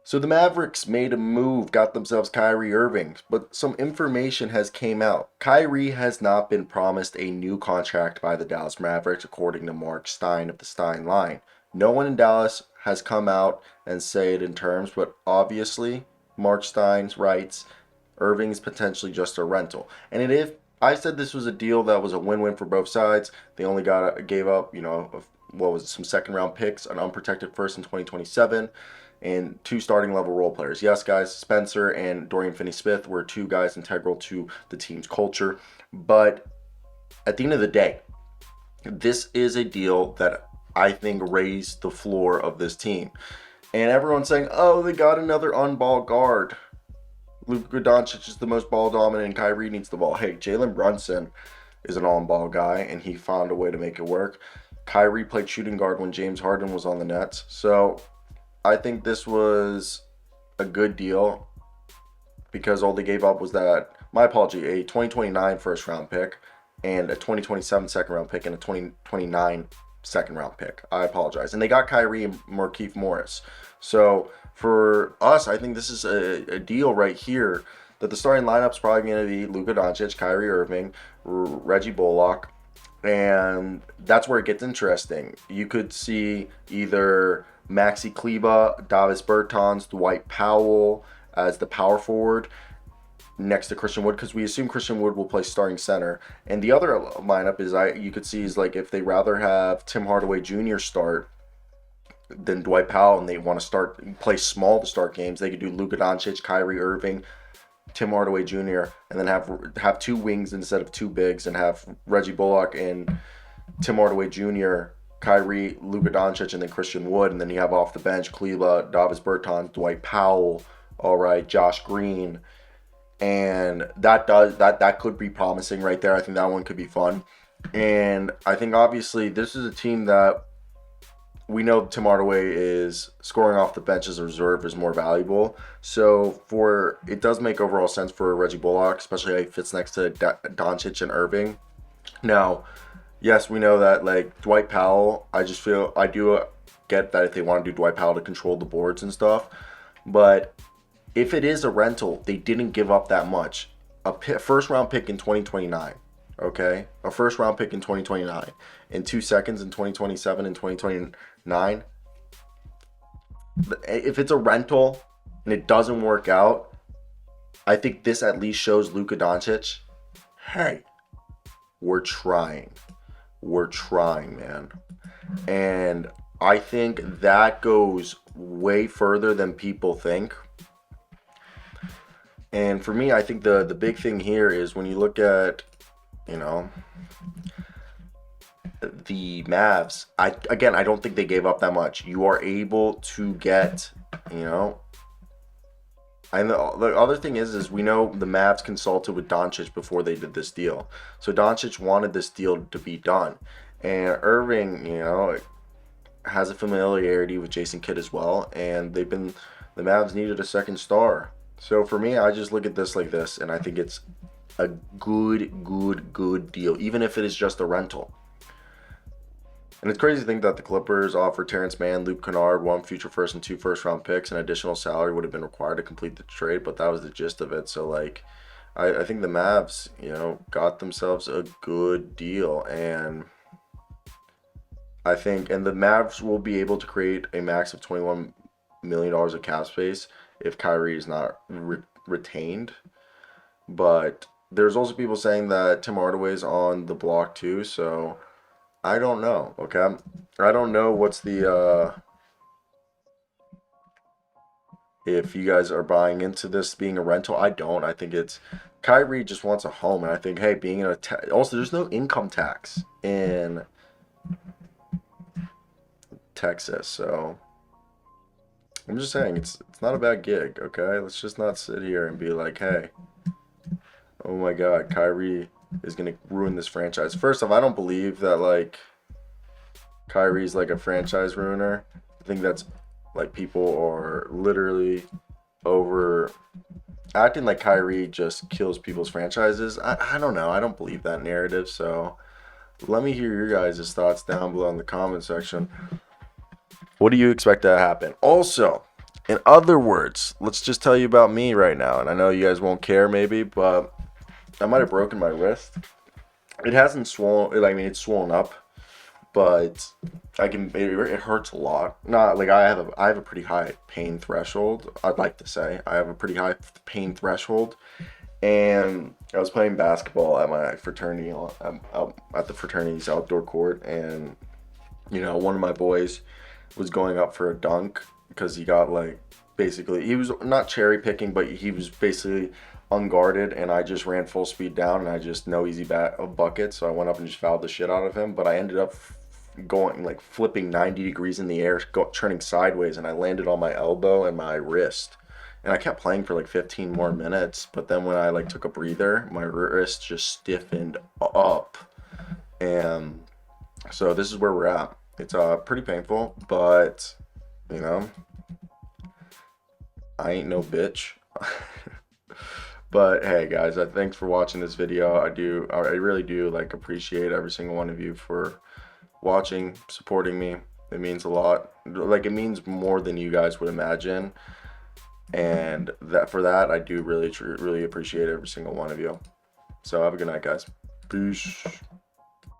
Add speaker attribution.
Speaker 1: So the Mavericks made a move, got themselves Kyrie Irving, but some information has came out. Kyrie has not been promised a new contract by the Dallas Mavericks, according to Marc Stein of the Stein line. No one in Dallas has come out and say it in terms, but obviously, Marc Stein writes, Irving's potentially just a rental. And if I said this was a deal that was a win-win for both sides, they only gave up, what was it, some second round picks, an unprotected first in 2027 and two starting level role players. Yes, guys, Spencer and Dorian Finney-Smith were two guys integral to the team's culture. But at the end of the day, this is a deal that I think raised the floor of this team. And everyone's saying, oh, they got another on-ball guard. Luka Doncic is the most ball dominant and Kyrie needs the ball. Hey, Jalen Brunson is an on-ball guy and he found a way to make it work. Kyrie played shooting guard when James Harden was on the Nets. So I think this was a good deal because all they gave up was that, my apology, a 2029 first round pick and a 2027 second round pick and a 2029 second round pick. I apologize. And they got Kyrie and Markieff Morris. So for us, I think this is a deal right here that the starting lineup's probably going to be Luka Doncic, Kyrie Irving, Reggie Bullock, and that's where it gets interesting. You could see either Maxi Kleber, Davis Bertans, Dwight Powell as the power forward next to Christian Wood, because we assume Christian Wood will play starting center. And the other lineup is you could see is like if they rather have Tim Hardaway Jr. start than Dwight Powell and they want to play small to start games, they could do Luka Doncic, Kyrie Irving, Tim Hardaway Jr. and then have two wings instead of two bigs and have Reggie Bullock and Tim Hardaway Jr., Kyrie, Luka Doncic, and then Christian Wood, and then you have off the bench Kleber, Davis Bertans, Dwight Powell, all right, Josh Green, and that could be promising right there. I think that one could be fun, and I think obviously this is a team that we know Tim Hardaway is scoring off the bench as a reserve is more valuable. So it does make overall sense for Reggie Bullock, especially how he fits next to Doncic and Irving. Now, yes, we know that like Dwight Powell, I do get that if they want to do Dwight Powell to control the boards and stuff. But if it is a rental, they didn't give up that much. First round pick in 2029. Okay? A first round pick in 2029. And 2 seconds in 2027 and 2029. If it's a rental and it doesn't work out, I think this at least shows Luka Doncic, hey, we're trying. We're trying, man. And I think that goes way further than people think. And for me, I think the big thing here is when you look at, the Mavs, I don't think they gave up that much. You are able to get, and the other thing is we know the Mavs consulted with Doncic before they did this deal. So Doncic wanted this deal to be done. And Irving, has a familiarity with Jason Kidd as well. And the Mavs needed a second star. So for me, I just look at this like this, and I think it's a good deal, even if it is just a rental. And it's crazy to think that the Clippers offered Terrence Mann, Luke Kennard, 1 future first and 2 first-round picks, and additional salary would have been required to complete the trade, but that was the gist of it. So, I think the Mavs, got themselves a good deal, and I think, and the Mavs will be able to create a max of $21 million of cap space if Kyrie is not retained. But there's also people saying that Tim Hardaway is on the block too, so I don't know, okay? I don't know what's if you guys are buying into this being a rental. I don't. I think it's Kyrie just wants a home, and I think, hey, being in also there's no income tax in Texas, so I'm just saying it's not a bad gig, okay? Let's just not sit here and be like, hey, oh my God, Kyrie is going to ruin this franchise. First off, I don't believe that, Kyrie's, a franchise ruiner. I think that's, people are literally acting like Kyrie just kills people's franchises. I don't know. I don't believe that narrative, so let me hear your guys' thoughts down below in the comment section. What do you expect to happen? Also, In other words, let's just tell you about me right now. And I know you guys won't care maybe, but I might have broken my wrist. It hasn't swollen. I mean, it's swollen up, but it hurts a lot. Not like I have a pretty high pain threshold. I'd like to say I have a pretty high pain threshold, and I was playing basketball at my fraternity out at the fraternity's outdoor court, and one of my boys was going up for a dunk because he got like basically he was not cherry picking, but he was basically unguarded, and I just ran full speed down, and I just no easy bucket, so I went up and just fouled the shit out of him, but I ended up going like flipping 90 degrees in the air, turning sideways, and I landed on my elbow and my wrist. And I kept playing for like 15 more minutes, but then when I like took a breather, my wrist just stiffened up. And so this is where we're at. It's pretty painful, but you know, I ain't no bitch. But hey guys, thanks for watching this video. I really do like appreciate every single one of you for watching, supporting me. It means a lot. Like it means more than you guys would imagine. And for that I do really appreciate every single one of you. So have a good night, guys. Peace.